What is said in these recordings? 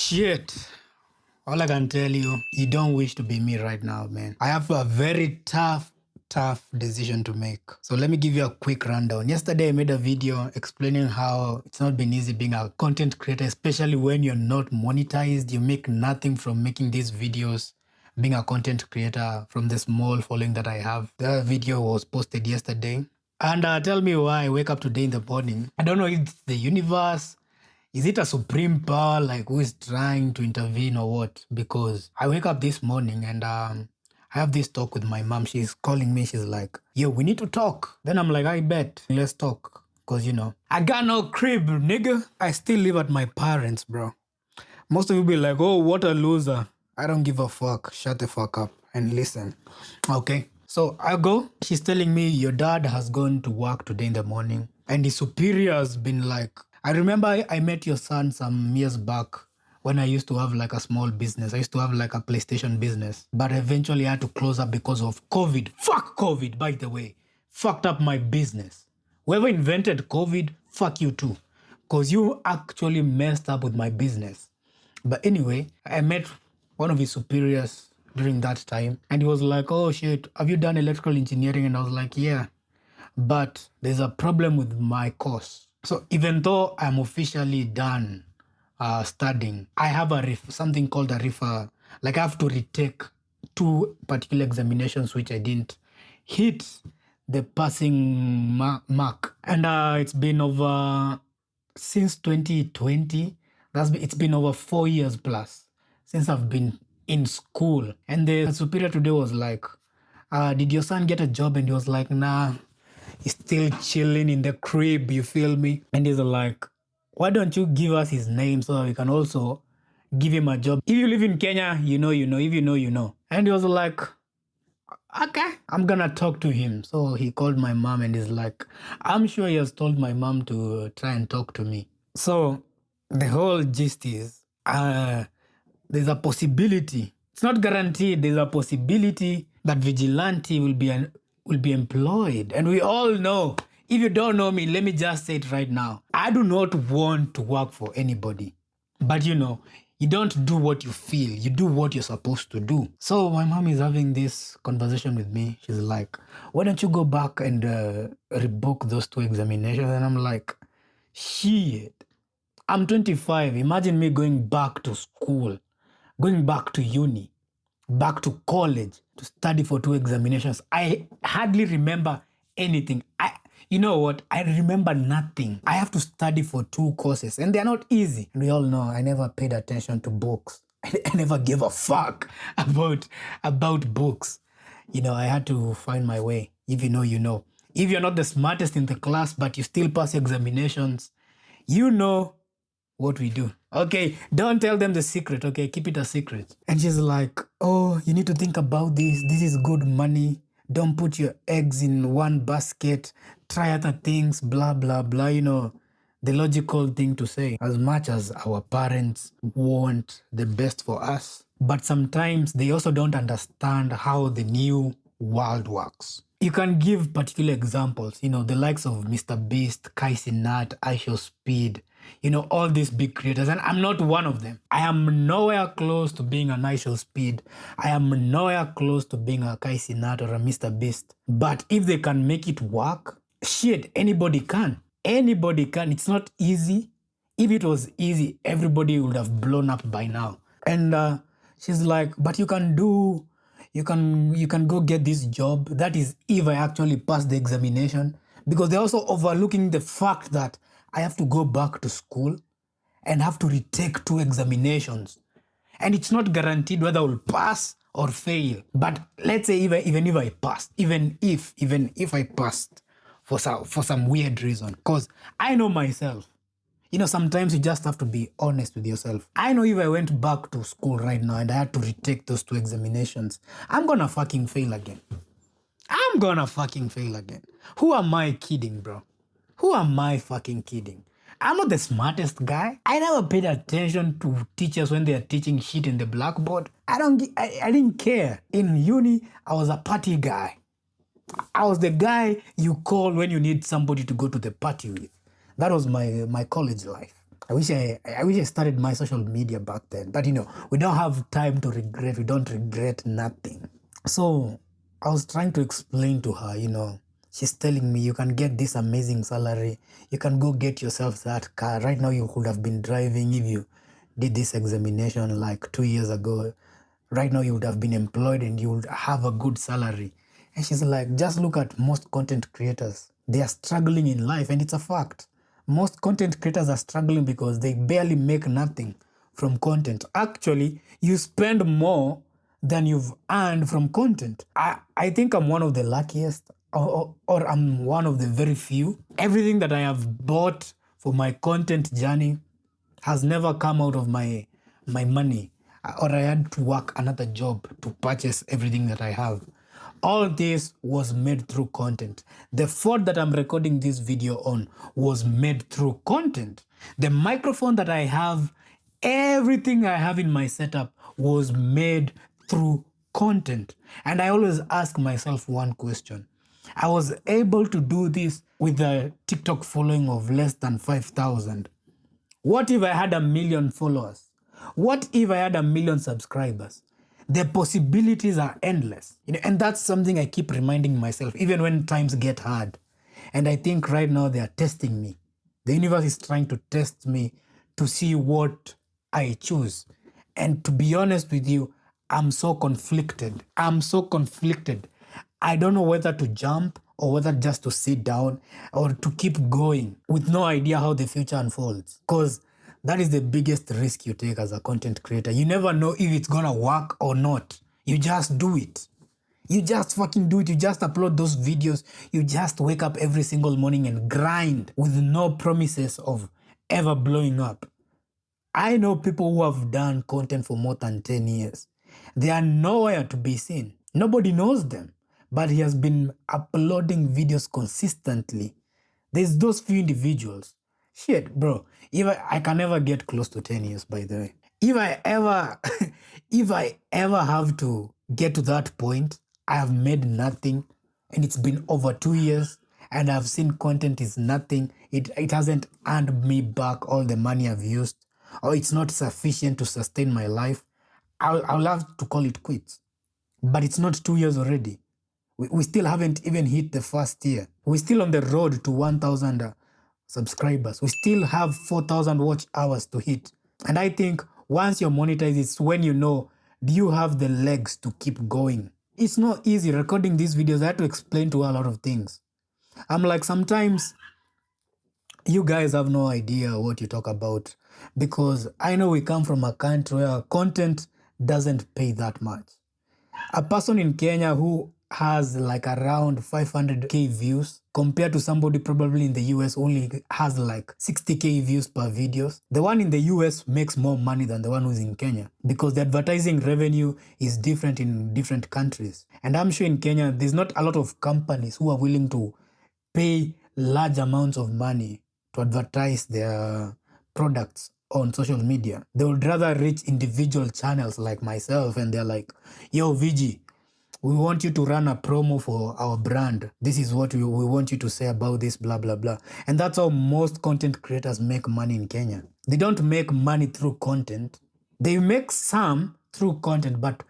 Shit. All I can tell you, you don't wish to be me right now, man. I have a very tough decision to make. So let me give you a quick rundown. Yesterday, I made a video explaining how it's not been easy being a content creator, especially when you're not monetized. You make nothing from making these videos. Being a content creator from the small following that I have. The video was posted yesterday. And tell me why I wake up today in the morning. I don't know if it's the universe. Is it a supreme power like who is trying to intervene or what? Because I wake up this morning and I have this talk with my mom. She's calling me. She's like, yo, we need to talk. Then I'm like, I bet. Let's talk. Because, I got no crib, nigga. I still live at my parents, bro. Most of you be like, oh, what a loser. I don't give a fuck. Shut the fuck up and listen. Okay. So I go. She's telling me your dad has gone to work today in the morning. And his superior has been like, I remember I met your son some years back when I used to have like a small business. I used to have like a PlayStation business. But eventually I had to close up because of COVID. Fuck COVID, by the way. Fucked up my business. Whoever invented COVID, fuck you too. Because you actually messed up with my business. But anyway, I met one of his superiors during that time. And he was like, oh shit, have you done electrical engineering? And I was like, yeah. But there's a problem with my course. So even though I'm officially done studying, I have something called a refer. Like I have to retake 2 particular examinations which I didn't hit the passing mark. And it's been over since 2020. It's been over 4 years plus since I've been in school. And the superior today was like, did your son get a job? And he was like, nah. He's still chilling in the crib, you feel me? And he's like, why don't you give us his name so that we can also give him a job? If you live in Kenya, you know. If you know, you know. And he was like, okay, I'm gonna talk to him. So he called my mom and he's like, I'm sure he has told my mom to try and talk to me. So the whole gist is, there's a possibility. It's not guaranteed. There's a possibility that vigilante will be employed. And we all know, if you don't know me, let me just say it right now. I do not want to work for anybody. But you don't do what you feel. You do what you're supposed to do. So my mom is having this conversation with me. She's like, why don't you go back and rebook those 2 examinations? And I'm like, shit. I'm 25. Imagine me going back to school, going back to uni, back to college to study for 2 examinations. I hardly remember anything. You know what? I remember nothing. I have to study for 2 courses and they're not easy. And we all know I never paid attention to books. I never gave a fuck about books. I had to find my way. If you know, you know. If you're not the smartest in the class, but you still pass examinations, you know what we do. Okay, don't tell them the secret, okay? Keep it a secret. And she's like, oh, you need to think about this. This is good money. Don't put your eggs in one basket. Try other things, blah, blah, blah. The logical thing to say. As much as our parents want the best for us, but sometimes they also don't understand how the new world works. You can give particular examples, the likes of Mr. Beast, Kai Cenat, IShowSpeed, all these big creators. And I'm not one of them. I am nowhere close to being an IShowSpeed. I am nowhere close to being a Kai Cenat or a Mr. Beast. But if they can make it work, shit, anybody can. Anybody can. It's not easy. If it was easy, everybody would have blown up by now. And she's like, but you can go get this job. That is if I actually pass the examination. Because they're also overlooking the fact that I have to go back to school and have to retake 2 examinations. And it's not guaranteed whether I will pass or fail. But let's say even if I passed, even if I passed for some weird reason. Because I know myself. Sometimes you just have to be honest with yourself. I know if I went back to school right now and I had to retake those 2 examinations, I'm gonna fucking fail again. Who am I kidding, bro? Who am I fucking kidding? I'm not the smartest guy. I never paid attention to teachers when they are teaching shit in the blackboard. I didn't care. In uni, I was a party guy. I was the guy you call when you need somebody to go to the party with. That was my college life. I wish I started my social media back then. But we don't have time to regret. We don't regret nothing. So I was trying to explain to her, she's telling me you can get this amazing salary. You can go get yourself that car. Right now you could have been driving if you did this examination like 2 years ago. Right now you would have been employed and you would have a good salary. And she's like, just look at most content creators. They are struggling in life, and it's a fact. Most content creators are struggling because they barely make nothing from content. Actually, you spend more than you've earned from content. I think I'm one of the luckiest, or I'm one of the very few. Everything that I have bought for my content journey has never come out of my money, or I had to work another job to purchase everything that I have. All this was made through content. The phone that I'm recording this video on was made through content. The microphone that I have, everything I have in my setup was made through content. And I always ask myself one question. I was able to do this with a TikTok following of less than 5,000. What if I had 1 million followers? What if I had 1 million subscribers? The possibilities are endless. And that's something I keep reminding myself, even when times get hard. And I think right now they are testing me. The universe is trying to test me to see what I choose. And to be honest with you, I'm so conflicted. I don't know whether to jump or whether just to sit down or to keep going with no idea how the future unfolds. Because that is the biggest risk you take as a content creator. You never know if it's gonna work or not. You just do it. You just fucking do it. You just upload those videos. You just wake up every single morning and grind with no promises of ever blowing up. I know people who have done content for more than 10 years. They are nowhere to be seen. Nobody knows them, but he has been uploading videos consistently. There's those few individuals. Shit, bro. If I can never get close to 10 years, by the way. If I ever, if I ever have to get to that point, I have made nothing, and it's been over 2 years, and I've seen content is nothing. It hasn't earned me back all the money I've used, or it's not sufficient to sustain my life. I'll have to call it quits. But it's not 2 years already. We still haven't even hit the first year. We're still on the road to 1,000 subscribers. We still have 4,000 watch hours to hit. And I think once you're monetized, it's when you know, do you have the legs to keep going? It's not easy recording these videos. I had to explain to her a lot of things. I'm like, sometimes you guys have no idea what you talk about, because I know we come from a country where content doesn't pay that much. A person in Kenya who has like around 500k views compared to somebody probably in the US only has like 60k views per videos. The one in the US makes more money than the one who's in Kenya, because the advertising revenue is different in different countries. And I'm sure in Kenya, there's not a lot of companies who are willing to pay large amounts of money to advertise their products on social media. They would rather reach individual channels like myself, and they're like, yo, VG, we want you to run a promo for our brand. This is what we want you to say about this, blah, blah, blah. And that's how most content creators make money in Kenya. They don't make money through content. They make some through content, but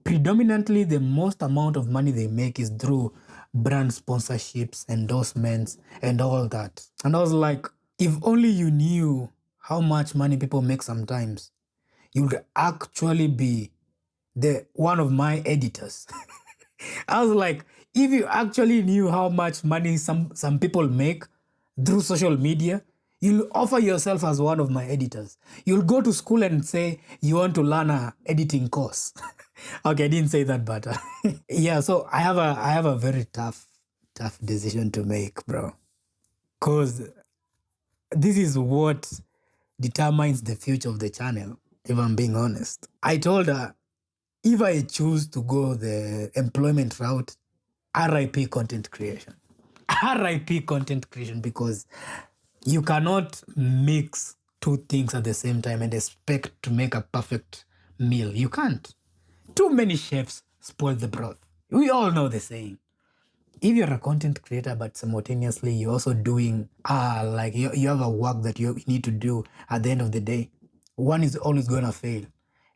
predominantly the most amount of money they make is through brand sponsorships, endorsements, and all that. And I was like, if only you knew how much money people make sometimes, you'd actually be one of my editors. I was like, if you actually knew how much money some people make through social media, you'll offer yourself as one of my editors. You'll go to school and say you want to learn a editing course. Okay, I didn't say that, but yeah. So I have a very tough decision to make, bro, because this is what determines the future of the channel. If I'm being honest, I told her, if I choose to go the employment route, RIP content creation. RIP content creation, because you cannot mix two things at the same time and expect to make a perfect meal. You can't. Too many chefs spoil the broth. We all know the saying. if you're a content creator but simultaneously you're also doing like you have a work that you need to do at the end of the day, one is always going to fail.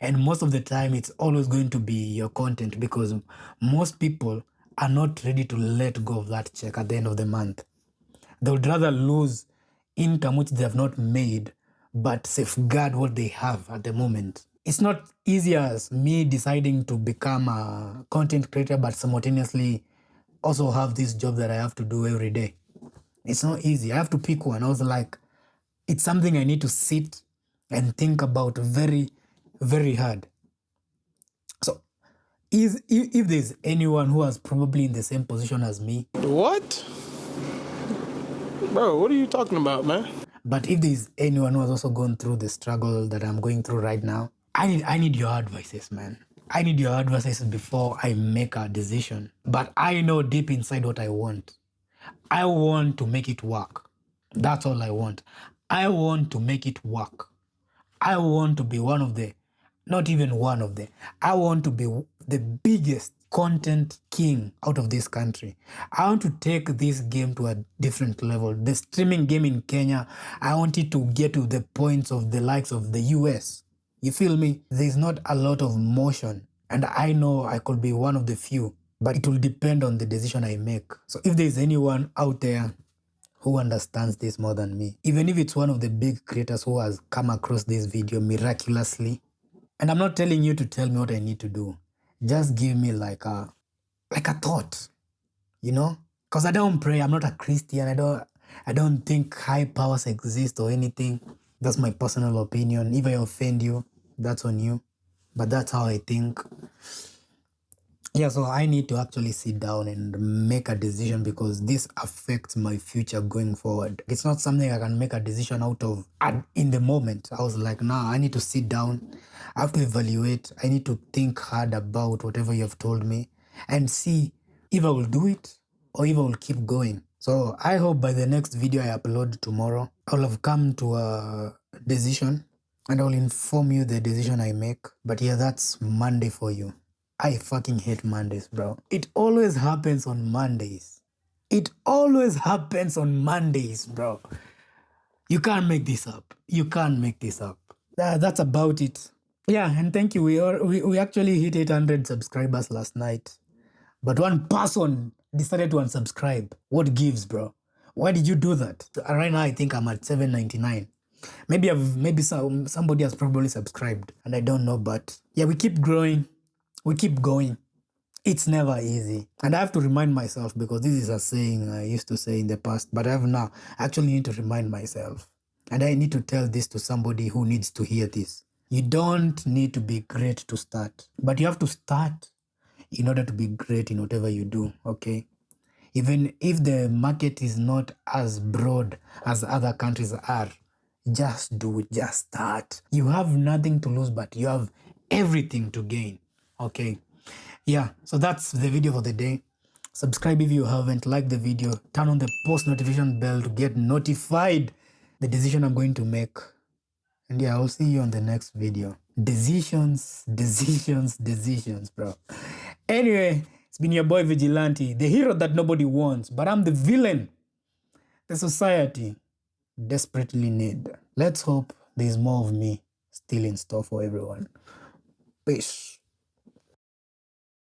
And most of the time it's always going to be your content, because most people are not ready to let go of that check at the end of the month. They would rather lose income which they have not made but safeguard what they have at the moment. It's not easy as me deciding to become a content creator but simultaneously also have this job that I have to do every day. It's not easy. I have to pick one. I was like, it's something I need to sit and think about very, very hard. So if there's anyone who was probably in the same position as me. What? Bro, what are you talking about, man? But if there's anyone who has also gone through the struggle that I'm going through right now, I need your advices, man. I need your advices before I make a decision. But I know deep inside what I want. I want to make it work. That's all I want. I want to make it work. I want to be one of the, not even one of the, I want to be the biggest content king out of this country. I want to take this game to a different level. The streaming game in Kenya, I want it to get to the points of the likes of the US. You feel me? There's not a lot of motion, and I know I could be one of the few, but it will depend on the decision I make. So if there's anyone out there who understands this more than me, even if it's one of the big creators who has come across this video miraculously, and I'm not telling you to tell me what I need to do, just give me like a thought, you know? Because I don't pray, I'm not a Christian, I don't think high powers exist or anything. That's my personal opinion. If I offend you, that's on you. But that's how I think. Yeah, so I need to actually sit down and make a decision, because this affects my future going forward. It's not something I can make a decision out of in the moment. I was like, nah, I need to sit down. I have to evaluate. I need to think hard about whatever you have told me and see if I will do it or if I will keep going. So I hope by the next video I upload tomorrow, I will have come to a decision and I will inform you the decision I make. But yeah, that's Monday for you. I fucking hate Mondays, bro. It always happens on Mondays. It always happens on Mondays, bro. You can't make this up. You can't make this up. That's about it. Yeah, and thank you. We actually hit 800 subscribers last night. But one person decided to unsubscribe. What gives, bro? Why did you do that? Right now, I think I'm at 799. Maybe somebody has probably subscribed and I don't know, but yeah, we keep growing. We keep going. It's never easy. And I have to remind myself, because this is a saying I used to say in the past, but I have now actually need to remind myself. And I need to tell this to somebody who needs to hear this. You don't need to be great to start, but you have to start in order to be great in whatever you do, okay? Even if the market is not as broad as other countries are, just do it, just start. You have nothing to lose, but you have everything to gain, okay? Yeah, so that's the video for the day. Subscribe if you haven't, like the video, turn on the post notification bell to get notified the decision I'm going to make. And yeah, I'll see you on the next video. Decisions, decisions, decisions, bro. Anyway, it's been your boy Vigilante, the hero that nobody wants, but I'm the villain the society desperately need. Let's hope there's more of me still in store for everyone. Peace.